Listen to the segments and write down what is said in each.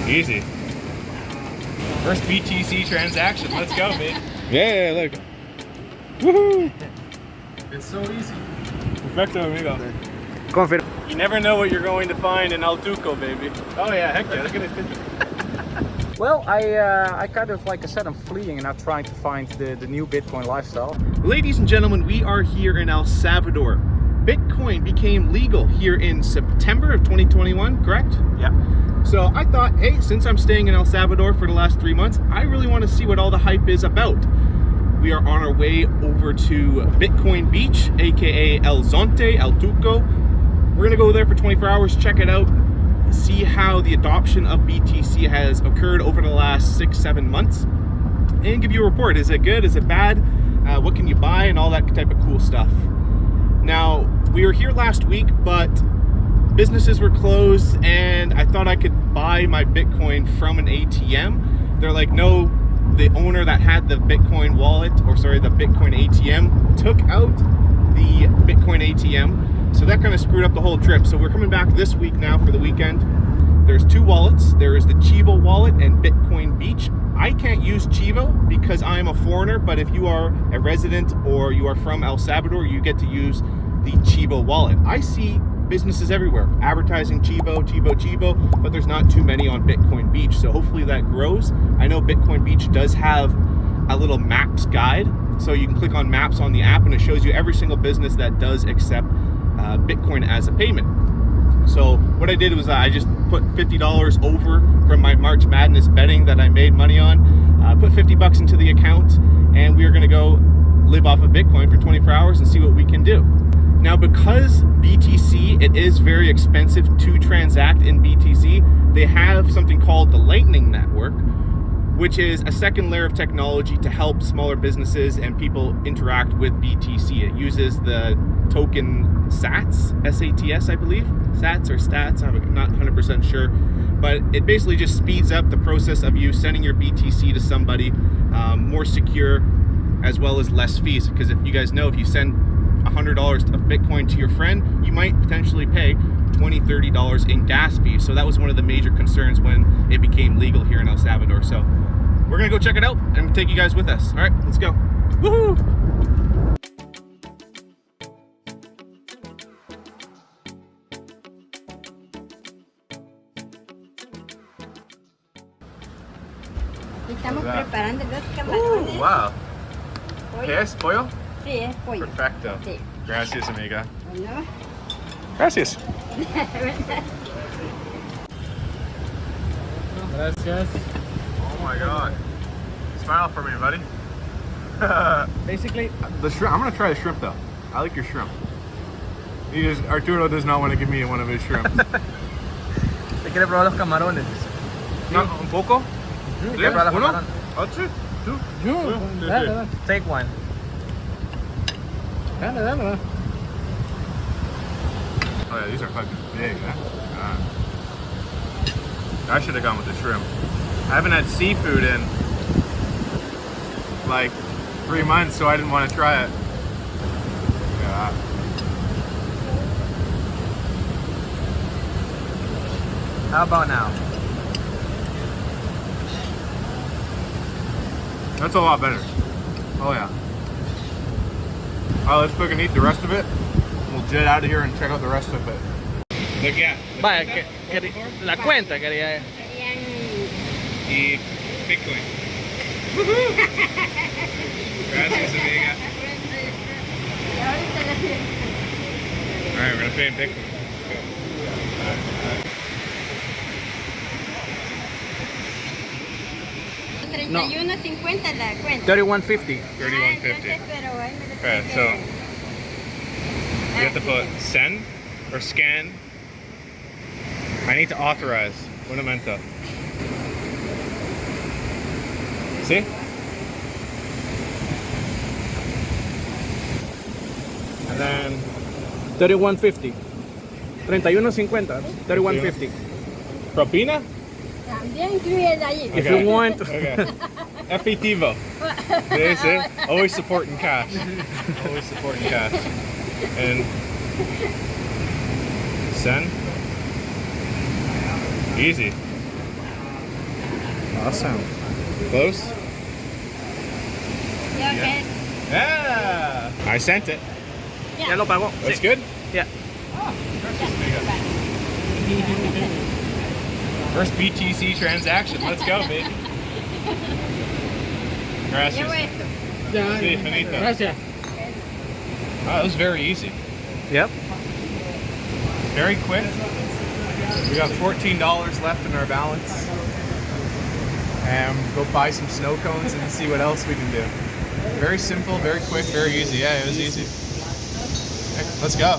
Easy. First BTC transaction. Let's go, babe. Yeah, look. Woohoo! It's so easy. Perfecto, amigo. You never know what you're going to find in El Tuco, baby. Oh yeah, heck yeah, look at this picture. Well, I kind of, like I said, I'm fleeing and not trying to find the new Bitcoin lifestyle. Ladies and gentlemen, we are here in El Salvador. Bitcoin became legal here in September of 2021, correct? Yeah. So I thought, hey, since I'm staying in El Salvador for the last 3 months, I really want to see what all the hype is about. We are on our way over to Bitcoin Beach, aka El Zonte, El Tuco. We're gonna go there for 24 hours, check it out, see how the adoption of BTC has occurred over the last 6-7 months, and give you a report. Is it good? Is it bad? What can you buy? And all that type of cool stuff. Now, we were here last week, but businesses were closed, and I thought I could buy my Bitcoin from an ATM. They're like, no, the owner that had the Bitcoin wallet, or sorry, the Bitcoin ATM, took out the Bitcoin ATM. So that kind of screwed up the whole trip. So we're coming back this week now for the weekend. There's two wallets. There is the Chivo wallet and Bitcoin Beach. I can't use Chivo because I'm a foreigner, but if you are a resident or you are from El Salvador, you get to use the Chivo wallet. I see businesses everywhere advertising Chivo, but there's not too many on Bitcoin Beach. So hopefully that grows. I know Bitcoin Beach does have a little maps guide. So you can click on maps on the app and it shows you every single business that does accept Bitcoin as a payment. So what I did was I just put $50 over from my March Madness betting that I made money on, put $50 into the account, and we are gonna go live off of Bitcoin for 24 hours and see what we can do. Now, because BTC, it is very expensive to transact in BTC, they have something called the Lightning Network, which is a second layer of technology to help smaller businesses and people interact with BTC. It uses the token SATs, S-A-T-S, I believe. SATs or stats, I'm not 100% sure. But it basically just speeds up the process of you sending your BTC to somebody, more secure, as well as less fees. Because if you guys know, if you send $100 of Bitcoin to your friend, you might potentially pay $20, $30 in gas fees. So that was one of the major concerns when it became legal here in El Salvador. So we're gonna go check it out and take you guys with us. All right, let's go. Woohoo! Estamos preparando los camarones. Wow. Pollo. ¿Qué es? ¿Pollo? Sí, es pollo. Perfecto. Sí. Gracias, amiga. Bueno. Gracias. Gracias. Oh my God. Smile for me, buddy. Basically, the shrimp. I'm gonna try the shrimp though. I like your shrimp. Arturo does not want to give me one of his shrimp. ¿Te quiere probar los camarones? No, un poco. ¿Quieres probar los Uno? camarones? Oh, two. Dale. Take one. Oh yeah, these are fucking big, huh? I should have gone with the shrimp. I haven't had seafood in like 3 months, so I didn't want to try it. Yeah. How about now? That's a lot better. Oh yeah. Alright, let's fucking eat the rest of it. We'll jet out of here and check out the rest of it. Look, yeah. Vaya, la cuenta quería. Y Bitcoin. Woohoo! Gracias, amiga. Alright, we're gonna pay in Bitcoin. No. 31.50 la cuenta. 31.50. 31.50. Okay, so you have to put send or scan. I need to authorize. Un momento. See? And then 31.50. 31.50. 31.50. propina? También incluye de allí. If you want. Okay. Efectivo. Sí, sí. Always supporting cash. Always supporting cash. And send. Easy. Awesome. Close? Yeah, okay. Yeah. I sent it. Ya lo pagó. That's Sí. good? Yeah. First BTC transaction. Let's go, baby. Gracias. Llevo esto. Sí, finito. Gracias. Oh, that was very easy. Yep. Very quick. We got $14 left in our balance. And go buy some snow cones and see what else we can do. Very simple, very quick, very easy. Yeah, it was easy. Okay, let's go.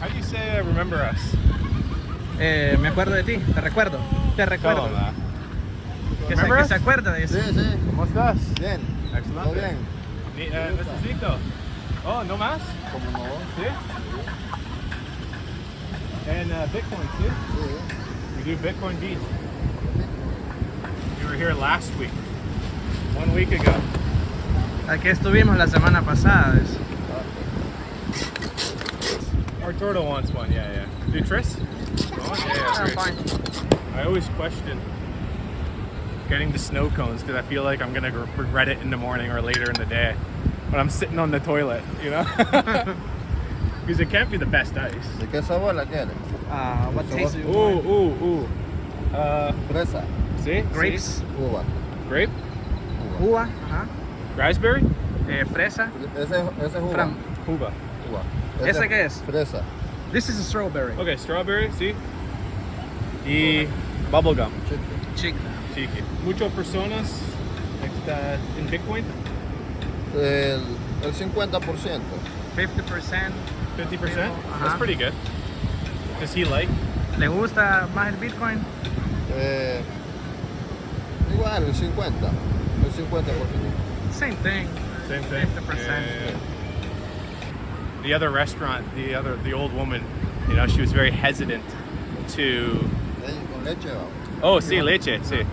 How do you say remember us? Me acuerdo de ti, te recuerdo. Te recuerdo. Tell 'em that. Que Remember us? se acuerda de eso. Sí, sí, ¿Cómo estás? bien, Excelente. todo bien. Necesito. Oh, ¿no más? ¿Cómo no? Sí. And Bitcoin, too? Sí. We do Bitcoin Beach. You were here last week. 1 week ago. Aquí estuvimos la semana pasada. Our turtle wants one, yeah. Do Tris? Oh, yeah, Tris. Fine. I always question getting the snow cones because I feel like I'm gonna regret it in the morning or later in the day when I'm sitting on the toilet, you know? Because it can't be the best ice. ¿De qué sabor la quieres? What taste do you Ooh, want? ooh. Fresa, See? Grapes, uva. Grape? uva, ajá. Raspberry? Fresa, Ese es uva. Fram. Uva. Uva. ¿Ese qué es? Fresa. This is a strawberry. Okay, strawberry, see? Y bubblegum. Chick. Chiqui. Muchas personas en Bitcoin? El 50%. 50%. 50%? That's Uh-huh. pretty good. Does he like? ¿Le gusta más el Bitcoin? Igual, el 50%. El 50%. Same thing. Same thing. 50%. The other restaurant, the old woman, you know, she was very hesitant to. Con leche va. Oh, sí, leche, sí.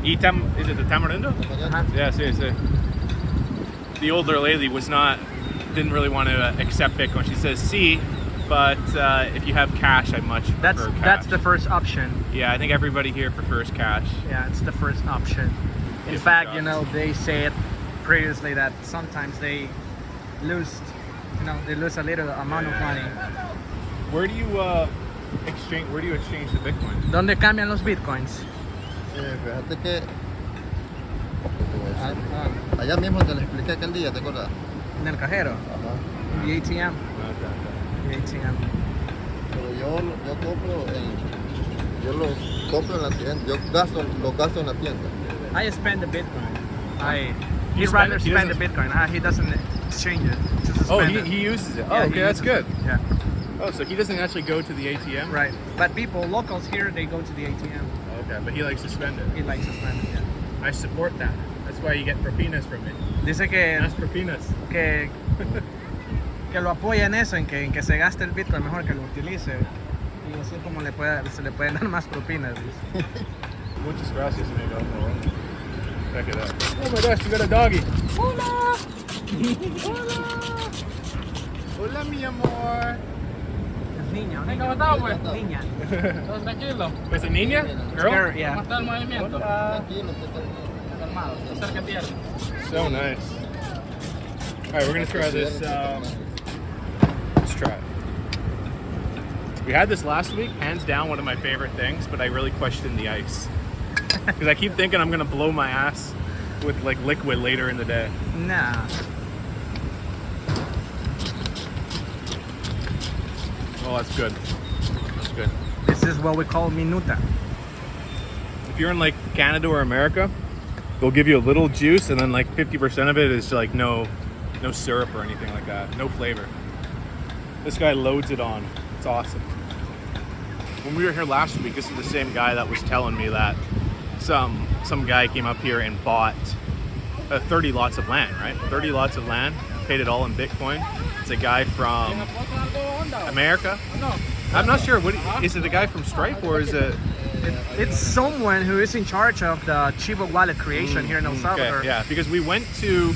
Y is it the tamarindo? Ajá. Yeah, sí. The older lady didn't really want to accept Bitcoin. She says, "Sí, but if you have cash, I much prefer cash." That's the first option. Yeah, I think everybody here prefers cash. Yeah, it's the first option. In Yes, fact, it you know, they said previously that sometimes they lose, they lose a little amount of money. Where do you exchange? Where do you exchange the Bitcoin? ¿Dónde cambian los Bitcoins? Fíjate que. Allá mismo te lo expliqué aquel día, ¿te acuerdas? En el cajero, Ajá. the ATM. The ATM. Pero yo los compro en la tienda. Yo los gasto en la tienda. I spend the Bitcoin. You He'd spend rather it? He spend the doesn't- Bitcoin. He doesn't exchange it. Just Oh, spend it. he uses it. Yeah, Oh, he okay, that's uses good. it. Yeah, Oh, so he doesn't actually go to the ATM? right. But locals here, they go to the ATM. Okay, but he likes to spend it. He likes to spend it. Yeah. I support that. That's why you get propinas from me. Dice que That's propinas. que lo apoya en eso, en que se gaste el Bitcoin mejor que lo utilice. Y así como se le pueden dar más propinas. Dice. Muchas gracias, amigo. Check it out. Oh my gosh, you got a doggy. Hola! Hola, mi amor. Niña, ¿Cómo estás, pues? Niña. ¿Todo tranquilo? Is it Nina? Girl? Girl, yeah. ¿Cómo está el movimiento? Tranquilo, que está- Calmado, acerca a tierra. So nice. Alright, we're gonna try this. Let's try it. We had this last week, hands down one of my favorite things, but I really questioned the ice. Because I keep thinking I'm gonna blow my ass with like liquid later in the day. Nah. Oh, that's good. That's good. This is what we call minuta. If you're in like Canada or America, they'll give you a little juice and then like 50% of it is like no syrup or anything like that. No flavor. This guy loads it on. It's awesome. When we were here last week, this is the same guy that was telling me that some guy came up here and bought 30 lots of land, right? 30 lots of land, paid it all in Bitcoin. It's a guy from America. I'm not sure. Is it a guy from Stripe or is it? It's someone who is in charge of the Chivo wallet creation here in El Salvador. Okay, yeah, because we went to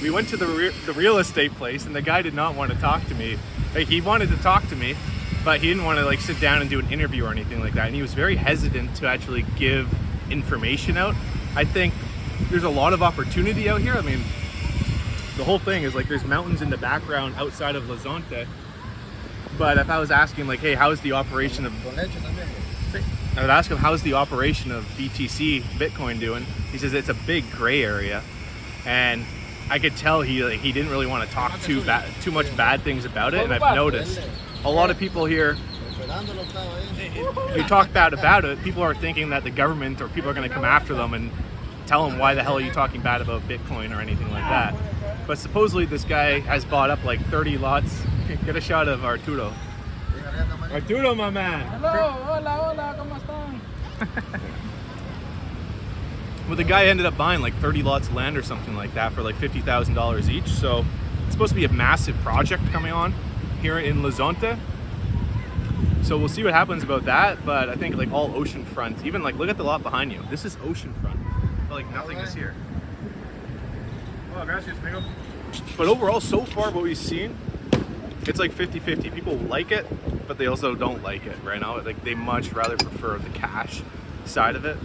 the real estate place, and the guy did not want to talk to me. Like, he wanted to talk to me, but he didn't want to like sit down and do an interview or anything like that. And he was very hesitant to actually give information out. I think there's a lot of opportunity out here. I mean, the whole thing is like there's mountains in the background outside of Zonte. But if I was asking like, hey, how's the operation of I would ask him how's the operation of BTC Bitcoin doing? He says it's a big gray area, and I could tell he didn't really want to talk too much bad things about it. And I've noticed a lot of people here, if you talk bad about it, people are thinking that the government or people are going to come after them and tell them why the hell are you talking bad about Bitcoin or anything like that. But supposedly this guy has bought up like 30 lots. Get a shot of Arturo. Arturo, my man. Hello, hola, ¿cómo están? Well, the guy ended up buying like 30 lots of land or something like that for like $50,000 each. So it's supposed to be a massive project coming on here in Zonte. So we'll see what happens about that. But I think like all oceanfront, even like look at the lot behind you. This is oceanfront. But like nothing is here. Oh, gracias, amigo. But overall, so far what we've seen, it's like 50-50. People like it, but they also don't like it right now. Like they much rather prefer the cash side of it.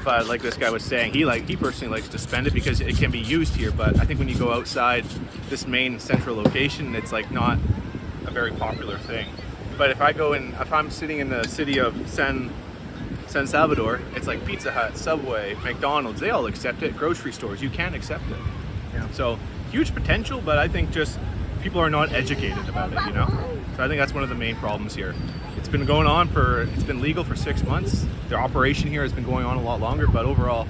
But like this guy was saying, he personally likes to spend it because it can be used here. But I think when you go outside this main central location, it's like not a very popular thing. But if I'm sitting in the city of San Salvador, it's like Pizza Hut, Subway, McDonald's, they all accept it. Grocery stores, you can't accept it. Yeah. So huge potential, but I think just people are not educated about it, you know? So I think that's one of the main problems here. It's been going on it's been legal for 6 months. The operation here has been going on a lot longer, but overall,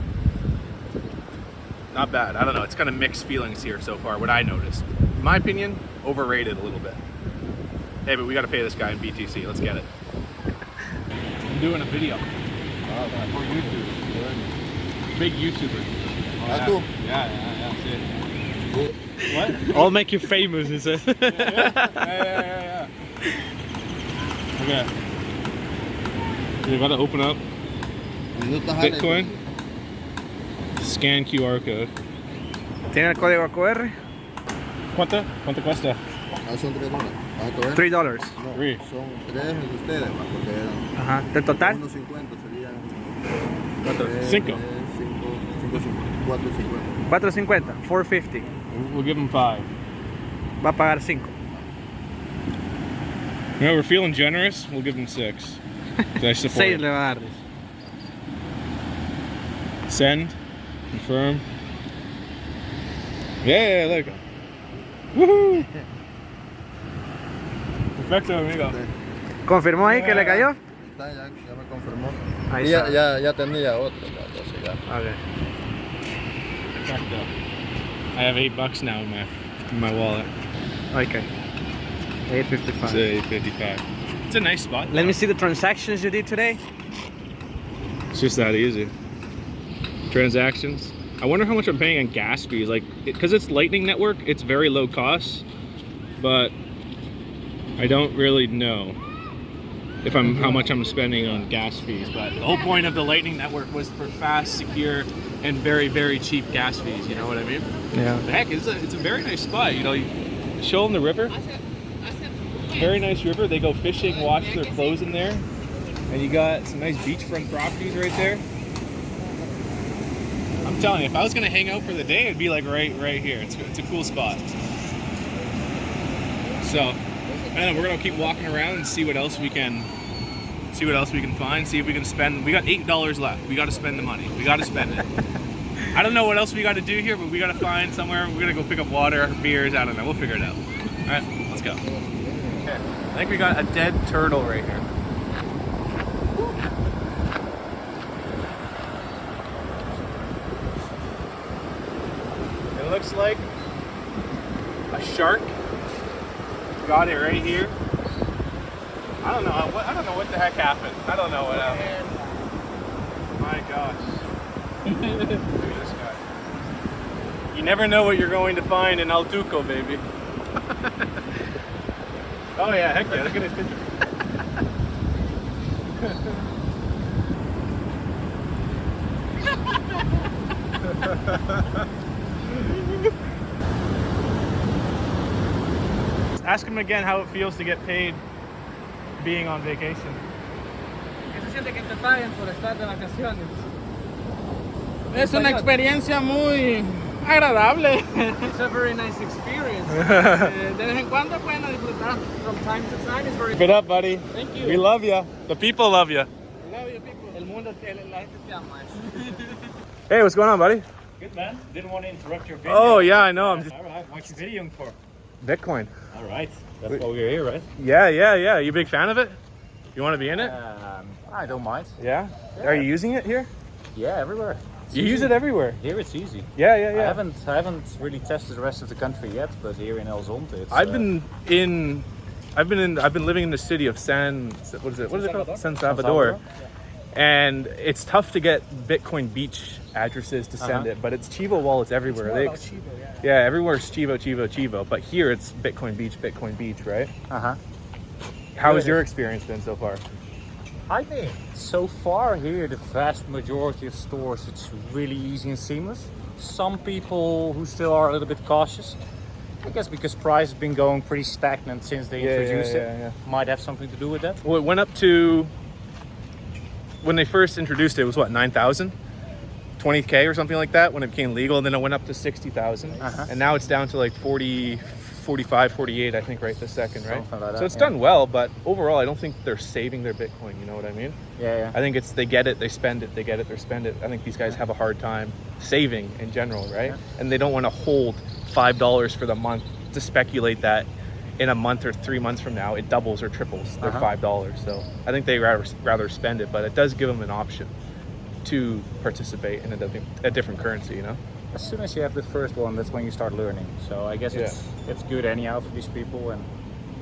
not bad. I don't know, it's kind of mixed feelings here so far, what I noticed. In my opinion, overrated a little bit. Hey, but we gotta pay this guy in BTC, let's get it. I'm doing a video. For YouTube. Big YouTuber. Yeah, see. What? I'll make you famous, he says. Yeah. Okay. We're about to open up Bitcoin. Scan QR code. ¿Tiene el código QR? ¿Cuánto cuesta? Son $3. ¿Cuánto es? $3. No, Three. son 3 de ustedes, porque eran Ajá. ¿Del total? 1.50 serían Cinco. 4.50. 4.50. 4.50. We'll give him 5. Va a pagar 5. You know, we're feeling generous. We'll give him 6. I support 6 it. le va a dar. Send. Confirm. Yeah, look. Woohoo! Perfecto, amigo. ¿Confirmó ahí que le cayó? Está, ya me confirmó. Ahí Y está. ya tenía otro, entonces ya. Okay. Perfecto. I have $8 now in my wallet. Okay. 8.55. It's $8.55. It's a nice spot. Let me see the transactions you did today. It's just that easy. Transactions. I wonder how much I'm paying on gas fees. Like, because it's Lightning Network, it's very low cost, but I don't really know if how much I'm spending on gas fees. But the whole point of the Lightning Network was for fast, secure, and very, very cheap gas fees. You know what I mean? Yeah. The heck, it's a very nice spot. You know, you show them the river. Very nice river. They go fishing, wash their clothes in there, and you got some nice beachfront properties right there. I'm telling you, if I was gonna hang out for the day, it'd be like right here. It's a cool spot. So, I don't know, we're gonna keep walking around and see what else we can find. See if we can spend. We got $8 left. We got to spend the money. We got to spend it. I don't know what else we got to do here, but we got to find somewhere. We're gonna go pick up water, beers. I don't know. We'll figure it out. All right, let's go. Okay. I think we got a dead turtle right here. It looks like a shark. Got it right here. I don't know what the heck happened. I don't know what happened. My gosh. Look at this guy. You never know what you're going to find in Altuco, baby. Oh yeah, heck yeah, look at his picture. Ask him again how it feels to get paid being on vacation. ¿Qué se siente que te paguen por estar de vacaciones? Es una experiencia muy agradable. It's a very nice experience. De vez en cuando pueden disfrutar. From time to time, it's very. Keep it up, buddy. Thank you. We love you. The people love you. Love you, people. El mundo, la gente te ama. Hey, what's going on, buddy? Good man. Didn't want to interrupt your video. Oh, yeah, I know. I'm just All right. What you videoing for? Bitcoin. All right. That's why we're here, right? Yeah. You a big fan of it? You want to be in it? I don't mind. Yeah? Are you using it here? Yeah, everywhere. You use it everywhere. Here it's easy. Yeah. I haven't really tested the rest of the country yet, but here in Zonte, it's. I've been living in the city of what is it called? San Salvador. And it's tough to get Bitcoin Beach addresses to send it, but it's Chivo wallets everywhere. Yeah, everywhere's Chivo. But here it's Bitcoin Beach, right? How has your experience been so far? I think so far here, the vast majority of stores, it's really easy and seamless. Some people who still are a little bit cautious, I guess because price has been going pretty stagnant since they introduced it. Might have something to do with that. Well, it went up to, when they first introduced it, it was what, 9,000? 20K or something like that when it became legal, and then it went up to 60,000. And now it's down to like 40, 45, 48, I think, right this second, right? Something like that, so it's done well, but overall, I don't think they're saving their Bitcoin, you know what I mean? Yeah. I think it's, they get it, they spend it, they get it, they spend it. I think these guys have a hard time saving in general, right? And they don't want to hold $5 for the month to speculate that in a month or 3 months from now, it doubles or triples their $5. So I think they rather spend it, but it does give them an option to participate in a different currency, you know? As soon as you have the first one, that's when you start learning. So I guess it's good anyhow for these people, and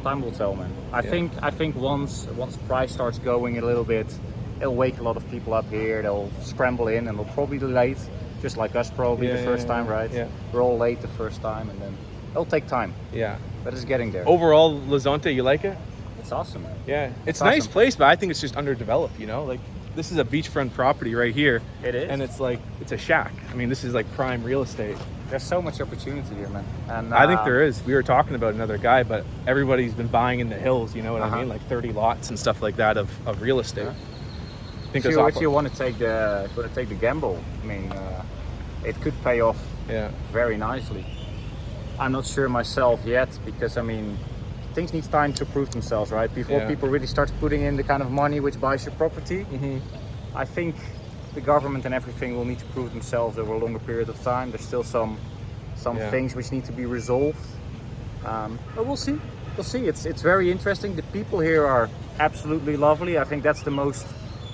time will tell, man. I think once price starts going a little bit, it'll wake a lot of people up here. They'll scramble in, and they'll probably be late, just like us probably the first time, right? Yeah. We're all late the first time, and then it'll take time. Yeah. But it's getting there. Overall, Zonte, you like it? It's awesome, man. Yeah. It's a nice place, but I think it's just underdeveloped, you know? Like, this is a beachfront property right here. It is. And it's like, it's a shack. I mean, this is like prime real estate. There's so much opportunity here, man. And I think there is. We were talking about another guy, but everybody's been buying in the hills, you know what I mean? Like 30 lots and stuff like that of real estate. I think if you want to take the gamble, I mean, it could pay off very nicely. I'm not sure myself yet, because I mean, things need time to prove themselves, right? Before people really start putting in the kind of money which buys your property. I think the government and everything will need to prove themselves over a longer period of time. There's still some things which need to be resolved, but we'll see. We'll see. It's very interesting. The people here are absolutely lovely. I think that's the most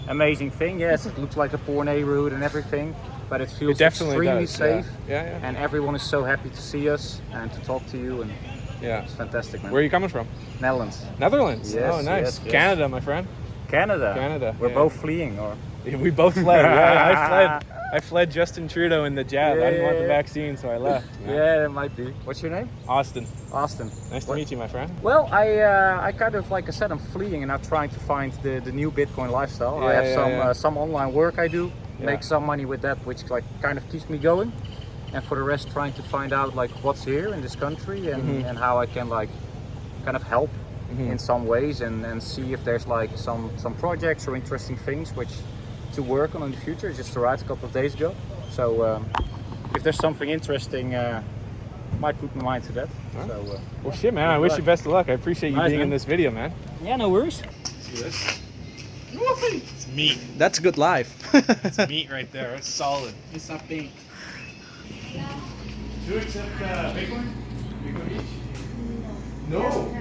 amazing thing. Yes, it looks like a poor neighborhood and everything, but it feels extremely safe. And everyone is so happy to see us and to talk to you, and it's fantastic, man. Where are you coming from? Netherlands. Netherlands? Yes, oh, nice. yes. Canada, my friend. Canada. We're both fleeing, or? We both fled. I fled Justin Trudeau in the jab. I didn't want the vaccine, so I left. Yeah, it might be. What's your name? Austin. Nice to meet you, my friend. Well, I kind of, like I said, I'm fleeing and I'm trying to find the new Bitcoin lifestyle. I have some online work I do, make some money with that, which like kind of keeps me going. And for the rest, trying to find out like what's here in this country and how I can like kind of help in some ways, and see if there's like some projects or interesting things which to work on in the future. I just arrived a couple of days ago, so if there's something interesting, might put my mind to that. So, well, shit, man. I wish you best of luck. I appreciate you being in this video, man. Yeah, no worries. See this? It's meat. That's good life. It's meat right there. It's solid. It's a pink. Do you accept Bitcoin? Bitcoin Beach? No.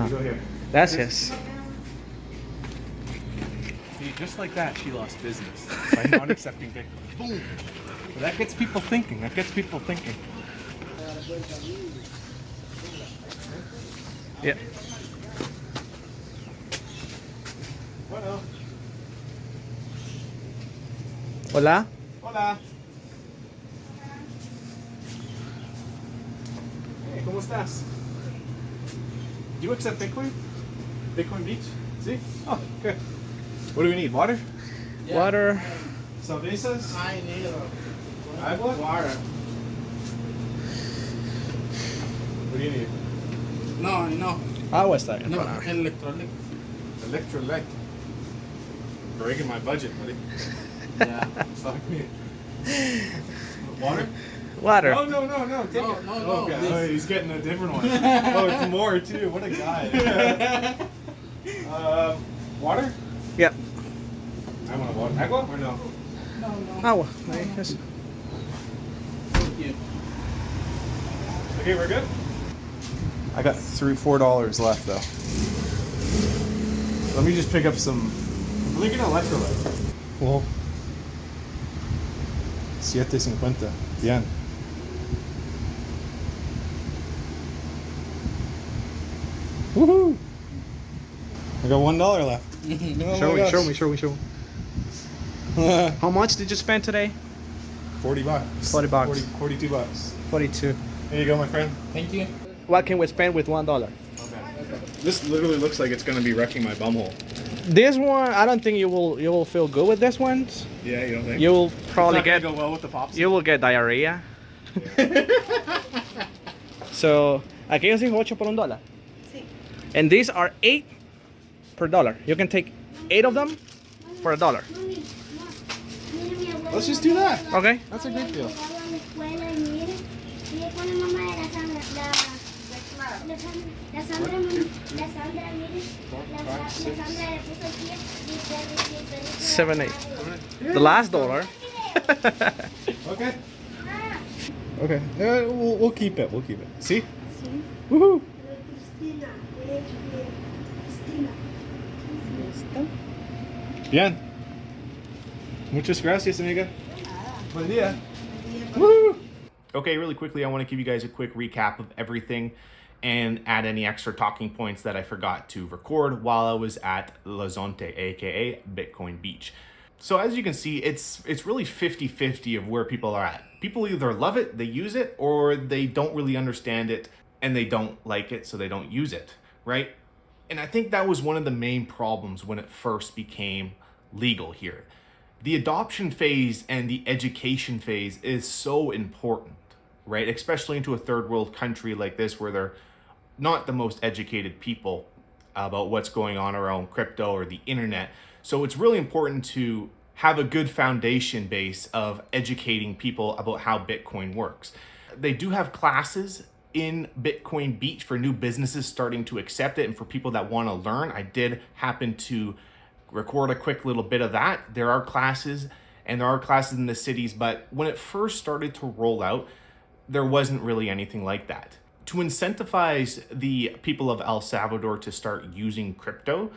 You go here. Gracias. See, just like that, she lost business by not accepting Bitcoin. Boom. But that gets people thinking. Yeah. Bueno. Hola. Hola. Hey, ¿cómo estás? Do you accept Bitcoin? Bitcoin Beach? See? Oh, good. What do we need? Water? Water. Cervezas? Ay, negro. Agua? Water. What do you need? No. Agua está bien. No, para mí. electronic. Electrolyte. Breaking my budget, buddy. Yeah. Fuck me. Water? Water. Oh, No, take No, it. no, Oh, God. this. Oh, he's getting a different one. Oh, it's more too. What a guy. Water? Yep. I want a water. Agua or no? Agua. Yes. Thank you. Okay, we're good. I got $4 left though. Let me just pick up some. Look at electrolyte. Well, 7.50. Bien. Woohoo! I got $1 left. Oh Show me. How much did you spend today? $40. $40. 42 bucks. 42. Here you go, my friend. Thank you. What can we spend with $1? Okay. This literally looks like it's gonna be wrecking my bumhole. This one, I don't think you will feel good with this one. Yeah, you don't think? You will It's probably not gonna get go well with the pops. you will get diarrhea. So, aquellos dijo 8 por $1. Sí. And these are 8 per dollar. You can take 8 of them for $1. Let's just do that. Okay? That's a great deal. Seven, 8. The last dollar. Okay. Okay. We'll keep it. We'll keep it. See? Woohoo! Bien. Muchas gracias, amiga. Buen día. Woo! Okay, really quickly, I want to give you guys a quick recap of everything and add any extra talking points that I forgot to record while I was at Zonte, aka Bitcoin Beach. So as you can see, it's really 50-50 of where people are at. People either love it, they use it, or they don't really understand it and they don't like it, so they don't use it, right? And I think that was one of the main problems when it first became legal here. The adoption phase and the education phase is so important, right? Especially into a third world country like this where they're not the most educated people about what's going on around crypto or the internet. So it's really important to have a good foundation base of educating people about how Bitcoin works. They do have classes in Bitcoin Beach for new businesses starting to accept it and for people that want to learn. I did happen to record a quick little bit of that. There are classes and there are classes in the cities, but when it first started to roll out, there wasn't really anything like that. To incentivize the people of El Salvador to start using crypto,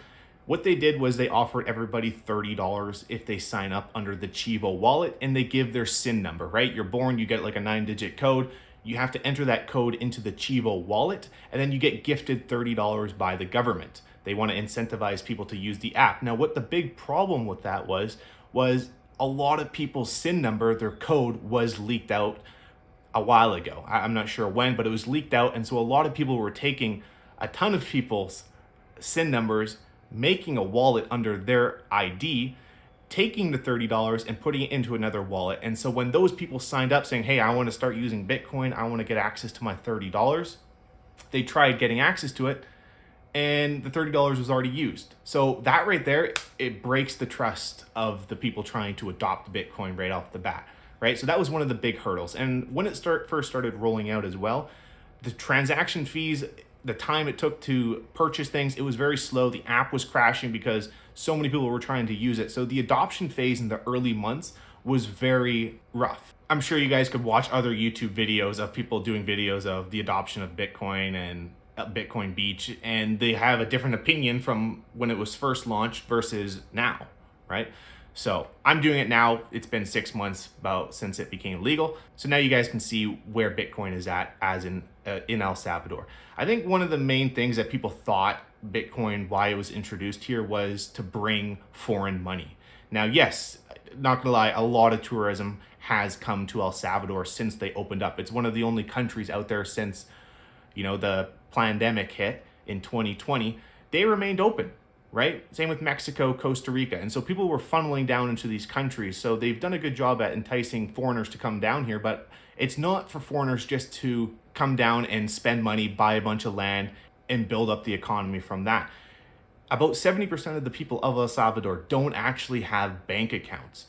what they did was they offered everybody $30 if they sign up under the Chivo wallet and they give their SIN number, right? You're born, you get like a 9-digit code. You have to enter that code into the Chivo wallet and then you get gifted $30 by the government. They want to incentivize people to use the app. Now, what the big problem with that was a lot of people's SIN number, their code was leaked out a while ago. I'm not sure when, but it was leaked out. And so a lot of people were taking a ton of people's SIN numbers, making a wallet under their ID, taking the $30 and putting it into another wallet. And so when those people signed up saying, hey, I want to start using Bitcoin, I want to get access to my $30, they tried getting access to it and the $30 was already used. So that right there, it breaks the trust of the people trying to adopt Bitcoin right off the bat, right? So that was one of the big hurdles. And when it first started rolling out as well, the transaction fees, the time it took to purchase things, it was very slow. The app was crashing because so many people were trying to use it. So the adoption phase in the early months was very rough. I'm sure you guys could watch other YouTube videos of people doing videos of the adoption of Bitcoin and Bitcoin Beach, and they have a different opinion from when it was first launched versus now, right? So I'm doing it now. It's been 6 months since it became legal. So now you guys can see where Bitcoin is at as in El Salvador. I think one of the main things that people thought Bitcoin, why it was introduced here, was to bring foreign money. Now, yes, not gonna lie, a lot of tourism has come to El Salvador since they opened up. It's one of the only countries out there since, the pandemic hit in 2020. They remained open. right? Same with Mexico, Costa Rica. And so people were funneling down into these countries. So they've done a good job at enticing foreigners to come down here, but it's not for foreigners just to come down and spend money, buy a bunch of land, and build up the economy from that. About 70% of the people of El Salvador don't actually have bank accounts.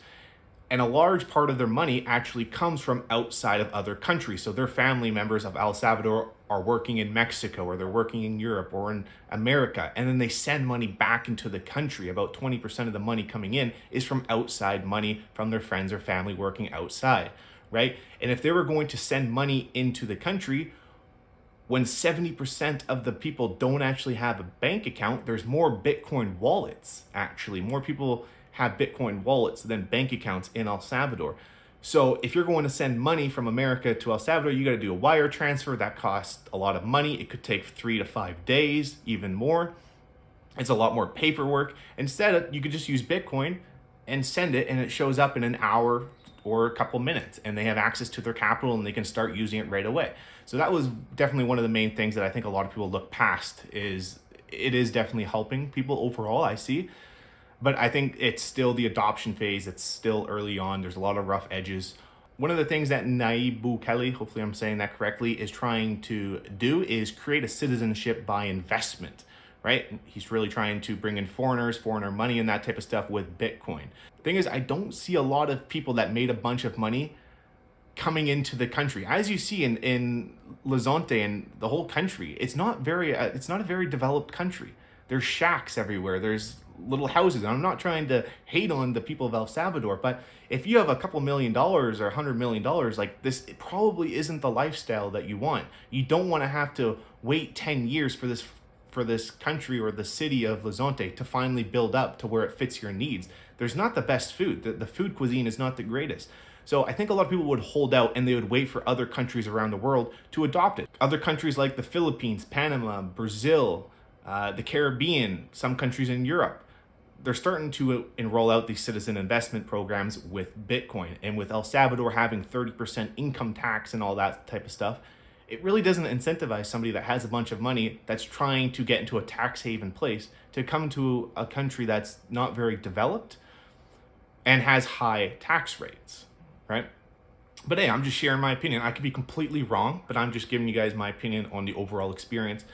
And a large part of their money actually comes from outside of other countries. So their family members of El Salvador are working in Mexico, or they're working in Europe or in America, and then they send money back into the country. About 20% of the money coming in is from outside money from their friends or family working outside, right? And if they were going to send money into the country, when 70% of the people don't actually have a bank account, there's more Bitcoin wallets, actually. More people have Bitcoin wallets than bank accounts in El Salvador. So if you're going to send money from America to El Salvador, you got to do a wire transfer. That costs a lot of money. It could take 3 to 5 days, even more. It's a lot more paperwork. Instead, you could just use Bitcoin and send it, and it shows up in an hour or a couple minutes, and they have access to their capital and they can start using it right away. So that was definitely one of the main things that I think a lot of people look past. Is it is definitely helping people overall, I see. But I think it's still the adoption phase. It's still early on. There's a lot of rough edges. One of the things that Nayib Bukele, hopefully I'm saying that correctly, is trying to do is create a citizenship by investment, right? He's really trying to bring in foreigners, foreigner money, and that type of stuff with Bitcoin. The thing is, I don't see a lot of people that made a bunch of money coming into the country. As you see in Zonte and the whole country, it's not a very developed country. There's shacks everywhere. There's little houses. I'm not trying to hate on the people of El Salvador, but if you have a couple $1 million or $100 million, like this, it probably isn't the lifestyle that you want. You don't want to have to wait 10 years for this country or the city of Zonte to finally build up to where it fits your needs. There's not the best food. The food cuisine is not the greatest. So I think a lot of people would hold out and they would wait for other countries around the world to adopt it. Other countries like the Philippines, Panama, Brazil, the Caribbean, some countries in Europe, they're starting to enroll out these citizen investment programs with Bitcoin. And with El Salvador having 30% income tax and all that type of stuff, it really doesn't incentivize somebody that has a bunch of money that's trying to get into a tax haven place to come to a country that's not very developed and has high tax rates, right? But hey, I'm just sharing my opinion. I could be completely wrong, but I'm just giving you guys my opinion on the overall experience.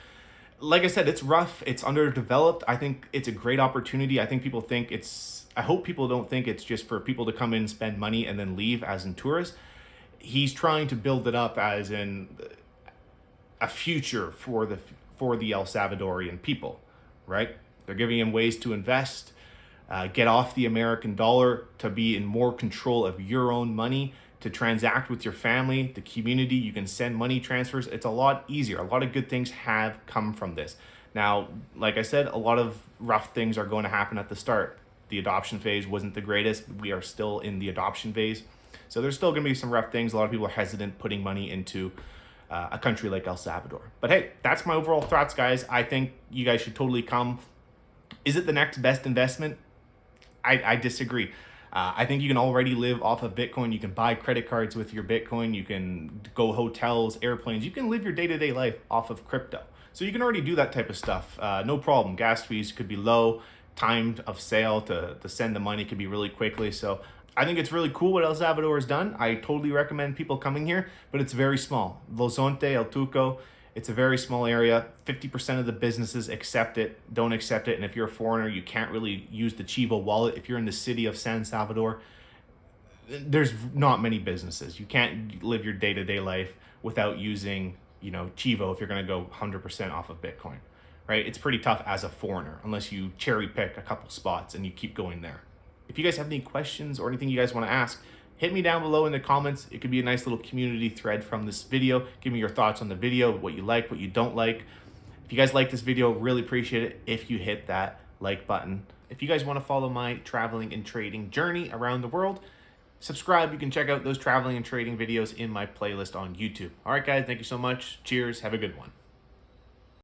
Like I said, it's rough, it's underdeveloped. I think it's a great opportunity. I hope people don't think it's just for people to come in, spend money, and then leave as in tourists. He's trying to build it up as in a future for the El Salvadorian people, right? They're giving him ways to invest, get off the American dollar, to be in more control of your own money, to transact with your family, the community. You can send money transfers. It's a lot easier. A lot of good things have come from this. Now, like I said, a lot of rough things are going to happen at the start. The adoption phase wasn't the greatest. We are still in the adoption phase. So there's still going to be some rough things. A lot of people are hesitant putting money into a country like El Salvador. But hey, that's my overall thoughts, guys. I think you guys should totally come. Is it the next best investment? I disagree. I think you can already live off of Bitcoin. You can buy credit cards with your Bitcoin. You can go hotels, airplanes. You can live your day-to-day life off of crypto. So you can already do that type of stuff. No problem. Gas fees could be low. Time of sale to send the money could be really quickly. So I think it's really cool what El Salvador has done. I totally recommend people coming here, but it's very small. Zonte, El Tuco, it's a very small area. 50% of the businesses accept it, don't accept it. And if you're a foreigner, you can't really use the Chivo wallet. If you're in the city of San Salvador, there's not many businesses. You can't live your day-to-day life without using, Chivo if you're going to go 100% off of Bitcoin, right? It's pretty tough as a foreigner unless you cherry pick a couple spots and you keep going there. If you guys have any questions or anything you guys want to ask, hit me down below in the comments. It could be a nice little community thread from this video. Give me your thoughts on the video, what you like, what you don't like. If you guys like this video, really appreciate it if you hit that like button. If you guys want to follow my traveling and trading journey around the world, subscribe. You can check out those traveling and trading videos in my playlist on YouTube. All right, guys, thank you so much. Cheers. Have a good one.